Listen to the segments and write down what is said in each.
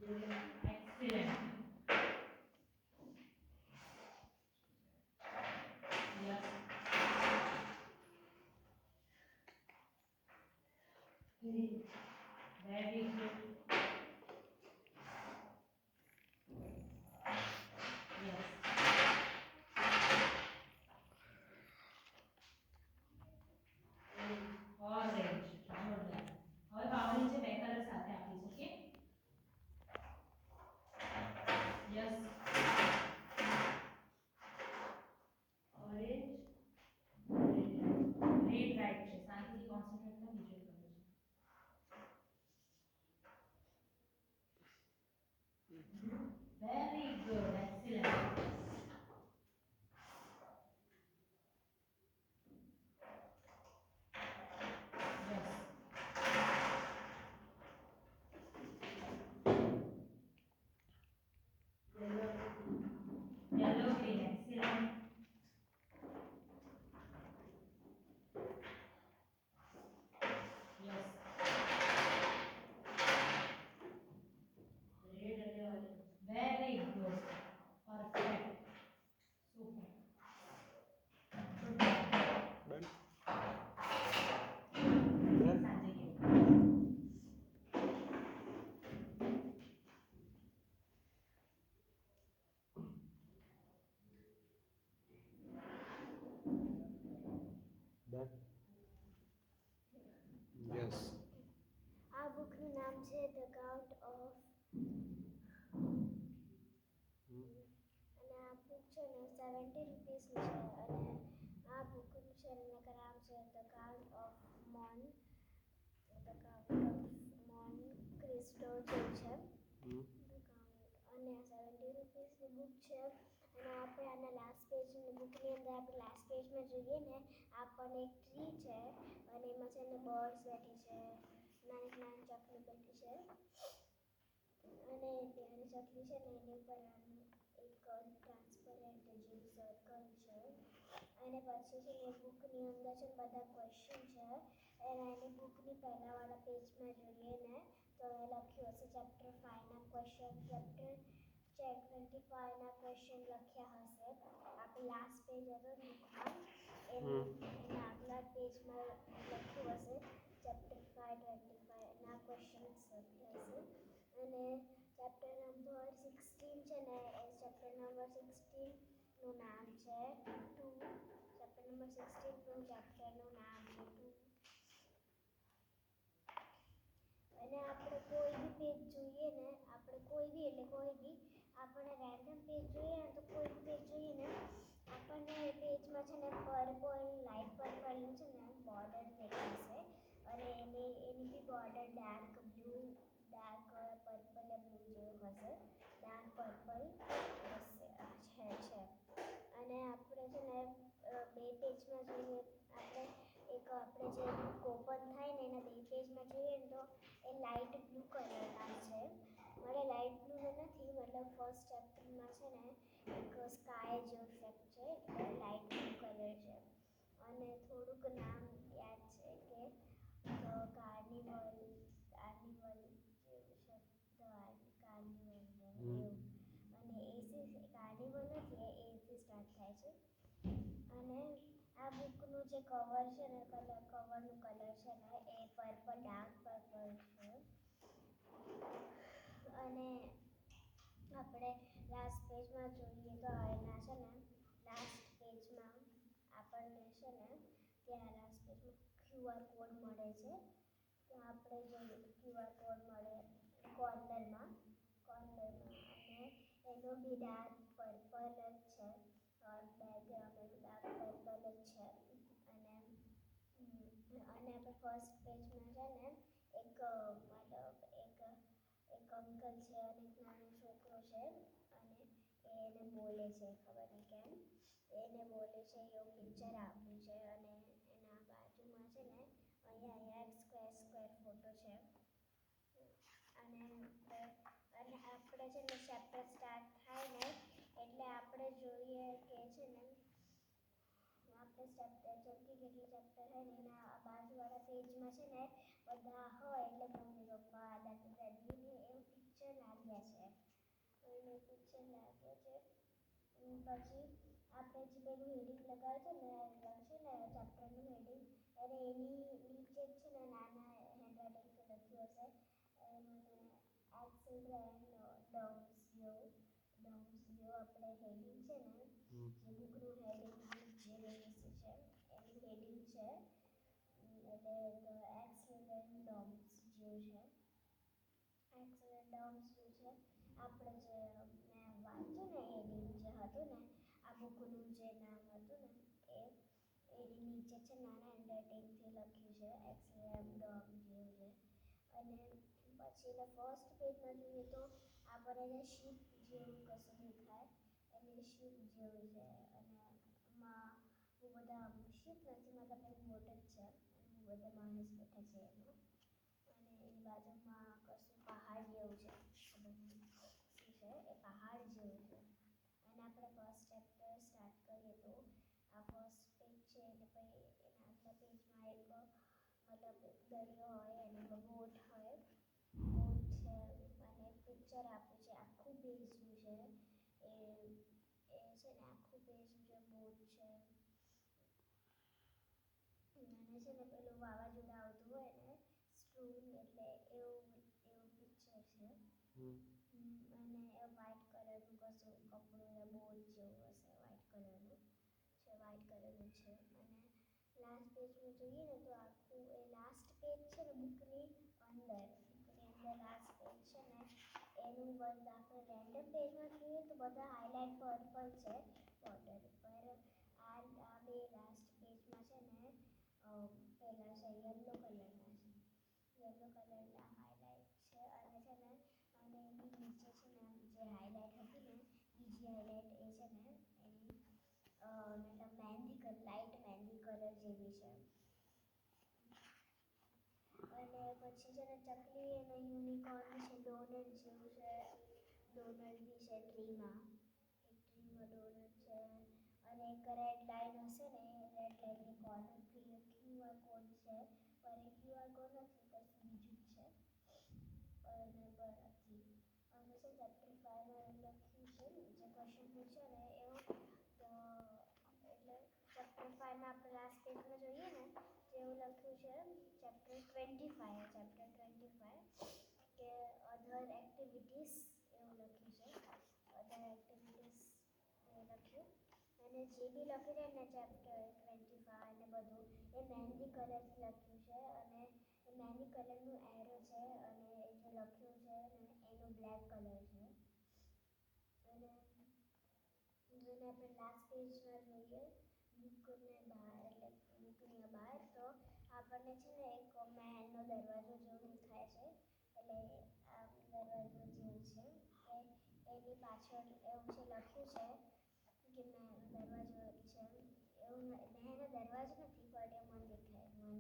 Excellent. Yes. Very good. Yes. Orange જોરદાર. હવે બાવળી નીચે બે કલર સાથે આપીશ. Okay. Yes. Orange red right છે. શાંતિથી કોન્સન્ટ્રેટ કર. બીજો કલર છે. Very good. Excellent. Yes. Yellow green. Excellent. Yes. Red અને orange. Very good. Perfect. Super. Done. સાંજે કેવું. ડન. યસ. આ બુકનું નામ છે ધ કાઉન્ટ ઓફ અને આ બુક છે ને 70 રૂપીસની છે અને આ બુકનું છે એનું નામ છે ધ કાઉન્ટ ઓફ મોન ક્રિસ્ટો જે છે અને 70 રૂપીસની બુક છે અને આપણે આના લાસ્ટ પેજની બુકની અંદર આપણે લાસ્ટ પેજમાં જોઈએ ને આપણને એક ટ્રી છે અને એમાં છે ને બર્ડ્સ બેઠી છે નાની નાની ચકલી બેઠી છે અને ત્યાંની ચકલી છે ને એની ઉપર આનું એક ટ્રાન્સપરન્ટ જેવું સર્કલ છે અને પછી છે ને બુકની અંદર છે બધા ક્વેશ્ચન છે અને એની બુકની પહેલાંવાળા પેજમાં જોઈએ ને તો એ લખ્યું હશે ચેપ્ટર 5ના ક્વેશ્ચન ચેપ્ટર 25ના ક્વેશ્ચન લખ્યા હશે આપણે લાસ્ટ પેજ હતો ને બુકમાં એના આગલા પેજમાં લખ્યું હશે ચેપ્ટર 5 25ના ક્વેશ્ચન્સ લખ્યા હશે અને ચેપ્ટર નંબર 16 છે ને એ ચેપ્ટર નંબર 16નું નામ છે 2 ચેપ્ટર નંબર 16નું ચેપ્ટરનું નામ છે 2 અને આપણે કોઈ બી પેજ જોઈએ ને આપણે કોઈ બી આપણે રેન્ડમ પેજ જોઈએ ને તો કોઈ બી પેજ જોઈએ ને આપણને એ પેજમાં છે ને પર્પલ લાઇટ પર્પલનું છે ને બોર્ડર દેખાશે અને એની બી border dark blue dark purple blue જેવું હશે ડાર્ક પર્પલ છે અને આપણે છે ને બે પેજમાં જોઈએ આપણે જે બુક ઓપન થાય ને એના બે પેજમાં જોઈએ ને તો એ લાઇટ બ્લુ કલરના છે મને લાઇટ બ્લુ નથી મતલબ ફર્સ્ટ ચેપ્ટરમાં છે ને એક સ્કાય જેવું ઇફેક્ટ છે એટલે લાઇટ બ્લુ કલર છે અને થોડુંક નામ યાદ છે કે કાર્નિવલ જેવું છે કાર્નિવલ એવું અને એસી કાર્નિવલ નથી એથી સ્ટાર્ટ થાય છે અને આ બુકનું જે કવર છે ને કવરનું કલર છે ને એ પર્પલ ડાર્ક પર્પલ છે અને આપણે લાસ્ટ પેજમાં જોઈએ તો એના છે ને લાસ્ટ પેજમાં આપણને છે ને ત્યાં લાસ્ટ પેજમાં QR કોડ મળે છે તો આપણે જોઈએ QR કોડ મળે કોર્નરમાં અને એનો બી ડાર્ક પર્પલ જ છે બેકગ્રાઉન્ડ એનું ડાર્ક પર્પલ જ છે અને આપણે ફર્સ્ટ પેજમાં છે ને એક અંકલ છે અને એક નાનો છોકરો છે અને એને બોલે છે ખબર નહીં કેમ એને બોલે છે એવું પિક્ચર આપ્યું છે અને એના બાજુમાં છે ને અહીંયા એક સ્ક્વેર ફોટો છે અને આપણે છે ને ચેપ્ટર સ્ટાર્ટ થાય ને એટલે આપણે જોઈએ કે છે ને આપણે જેમકે કેટલા ચેપ્ટર હોય ને એના બાજુવાળા પેજમાં છે ને બધા હોય એટલે મમ્મી પપ્પા દાદી દાદીને એવું પિક્ચર લાગ્યા પછી આપણે જે પેલું હેડિંગ લગાવ્યું છે ને ચેપ્ટરનું હેડિંગ અને એની નીચે જ છે ને નાના હેન્ડરાઇટિંગથી લખ્યું હશે એક્સેલ એન્ડ ડાઉન્સ જેવું આપણે હેડિંગ છે ને જે બુકનું હેડિંગ જે વિશે છે એનું હેડિંગ છે એટલે એક્સેલ એન્ડ ડાઉન્સ જેવું છે એક્સેલ એન્ડ ડાઉન્સ જેવું છે આપણે જે મેં વાંચ્યું ને હેડિંગ જે હતું ને આ બુકનું જે નામ હતું ને એની નીચે છે નાના હેન્ડરાઇટિંગથી લખ્યું છે એક્સએમ ડોમ જેવું છે અને પછી એના ફર્સ્ટ પેજમાં જોઈએ તો આપણને શીપ જેવું કશું દેખાય એટલે શીપ જેવું છે અને એમાં બહુ બધા શીપ નથી મતલબ એક બોટ જ છે અને બહુ બધા માણસ બેઠા છે એમાં અને એની બાજુમાં કશું પહાડ જેવું છે ખબર નહીં શું છે એ પહાડ જેવું છે અને આપણે ફર્સ્ટ ચેપ્ટર સ્ટાર્ટ કરીએ તો આ ફર્સ્ટ પેજ છે એટલે પછી એના આગલા પેજમાં એક મતલબ દરિયો હોય અને બોટ હોય બોટ છે અને પિક્ચર આપ્યું છે આખું પેજનું છે એ છે ને આખું પેજનું જે બોટ છે અને છે ને પેલું વાવાઝોડા આવતું હોય ને સ્ટ્રૂમ એટલે એવું પિક્ચર છે અને એ વ્હાઇટ કલરનું કશું કપડું બોટ જેવું હશે વ્હાઇટ કલરનું છે અને લાસ્ટ પેજમાં જોઈએ ને તો આખું એ લાસ્ટ પેજ છે ને બુકની અંદર લાસ્ટ પેજ છે ને એનું બધા આપણે રેન્ડમ પેજમાં જોઈએ તો બધા હાઇલાઇટ પર્પલ છે બોર્ડર પર આ બે લાસ્ટ પેજમાં છે ને પહેલા છે યલો કલરના હાઇલાઇટ છે અને છે ને અને એની નીચે છે ને જે હાઇલાઇટ હતી ને બીજી હાઇલાઇટ એ છે ને એની મતલબ લાઇટ મહેંદી કલર જેવી છે અને પછી છે ને ચકલી અને યુનિકોર્ન છે ડોનટ જેવું છે ડોનટ બી છે ટ્રીમાં ડોનટ છે અને એક રેડ લાઇન હશે ને રેડ લાઇનની કોર્નરથી ક્યુઆર કોડ છે પર એ ક્યુઆર કોડ નથી કશું બીજું જ છે અને બરાથી અને છે ચેપ્ટર 5 લખ્યું છે જે ક્વેશ્ચન પૂછ્યો ને એવું તો એટલે ચેપ્ટર 5માં આપણે લાસ્ટ પેજમાં જોઈએ ને જેવું લખ્યું છે ચેપ્ટર 25 કે અધર એક્ટિવિટીઝ એવું લખ્યું છે અધર એક્ટિવિટીઝ એ લખ્યું અને જે બી લખ્યું છે ને ચેપ્ટર 25 ને બધું એ મહેંદી કલરથી લખ્યું છે અને એ મહેંદી કલરનું એરો છે અને એ જે લખ્યું છે ને એનું બ્લેક કલર છે અને આપણે લાસ્ટ પેજમાં જોઈએ બુકની બહાર તો આપણને છે ને એક મહેલનો દરવાજો જેવો દેખાય છે એટલે આ દરવાજો જેવું છે કે એની પાછળ એવું છે લખ્યું છે કે દરવાજો છે એવું મહેલનો દરવાજો નથી પણ એ મને દેખાય મને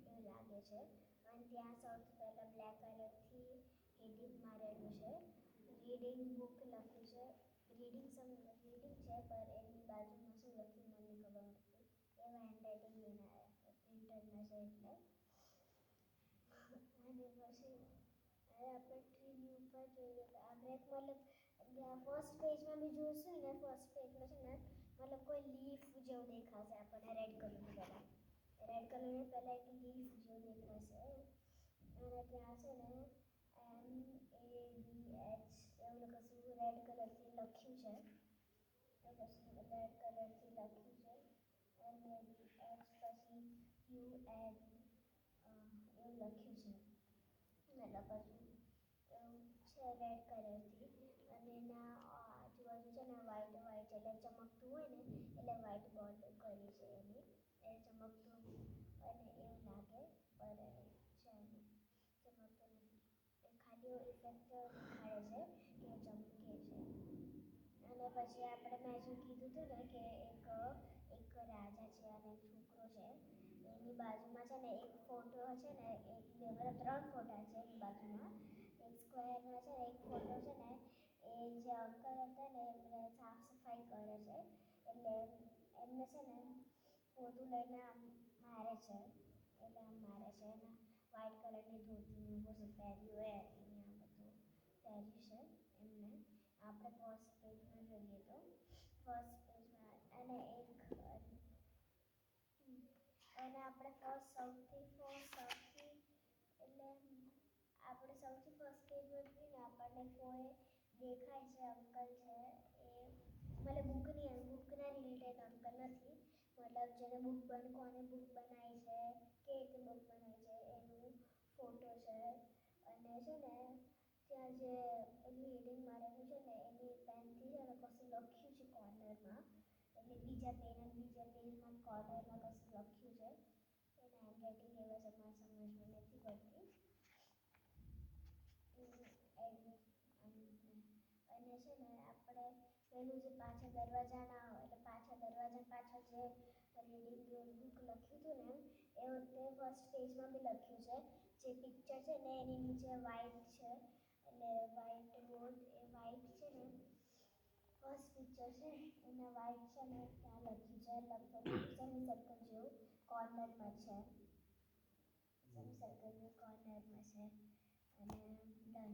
એવું લાગે છે અને ત્યાં સૌથી પહેલાં બ્લેક કલરથી હેડિંગ મારેલું છે રીડિંગ બુક લખ્યું છે રીડિંગ છે પર એની બાજુમાં શું લખ્યું મને ખબર નથી એવા હેન્ડરાઇટિંગ પ્રિન્ટરમાં છે એટલે અને પછી આપણે ટ્રીની ઉપર જોઈએ તો આપણે મતલબ ફર્સ્ટ પેજમાં બી જોઈશું ને ફર્સ્ટ પેજમાં છે ને મતલબ કોઈ લીફ જેવું દેખાશે આપણને રેડ કલરનું પહેલાં એક લીફ જેવું દેખાશે અને ત્યાં છે ને MADH એવું કશું રેડ કલરથી લખ્યું છે રેડ કલરથી લખ્યું છે MADH પછી UN એવું લખ્યું છે મતલબ પછી એવું છે રેડ કલરથી અને એના આજુબાજુ છે ને વ્હાઈટ એટલે ચમકતું હોય ને એટલે વ્હાઈટ બોર્ડ કરી છે એની એ ચમકતું અને એવું લાગે પર છે નહીં ચમકતું નથી એ ખાલી ઇફેક્ટ દેખાડે છે કે ચમકે છે અને પછી આપણે મેં જે કીધું હતું ને કે એક રાજા છે અને એક છોકરો છે એની બાજુમાં છે ને એક ફોટો છે ને મતલબ 3 ફોટા છે એની બાજુમાં એક સ્ક્વેરમાં છે ને એક ફોટો છે ને એ જે અંકલ હતા ને એમને સાફ સફાઈ કરે છે એટલે એમને છે ને પોતું લઈને આમ મારે છે એટલે આમ મારે છે અને વ્હાઈટ કલરની ધોતીને બધું પહેર્યું હોય અહીંયા બધું પહેર્યું છે એમને આપણે ફર્સ્ટ પેજમાં જોઈએ તો ફર્સ્ટ પેજમાં અને એક અને આપણે સૌથી એટલે આપણે સૌથી ફર્સ્ટ પેજમાં જોઈએ ને આપણને કોઈ દેખાય છે અંકલ છે એ મતલબ બુકના રિલેટેડ અંકલ નથી મતલબ જેને કોને બુક બનાવી છે કે રીતે બુક બનાવી છે એનું ફોટો છે અને છે ને ત્યાં જે એની હેડિંગ મારેલું છે ને એની પેનથી છે ને કશું લખ્યું છે કોર્નરમાં એટલે બીજા પેજમાં કોર્નરમાં કશું લખ્યું છે એને હેન્ડરાઇટિંગ એવા છે મારા સમજમાં નથી પડતી અને છે ને આપણે પેલું જે પાછળ દરવાજા પાછળ જે રીડિંગ બુક લખ્યું હતું ને એ તે ફર્સ્ટ પેજમાં બી લખ્યું છે જે પિક્ચર છે ને એની નીચે વ્હાઈટ છે એટલે વ્હાઈટ બોર્ડ એ વ્હાઈટ છે ને ફર્સ્ટ પિક્ચર છે એના વ્હાઈટ છે ને ત્યાં લખ્યું છે લગભગ સેમી સર્કલ જેવું કોર્નરમાં છે સેમી સર્કલની કોર્નરમાં છે અને ડન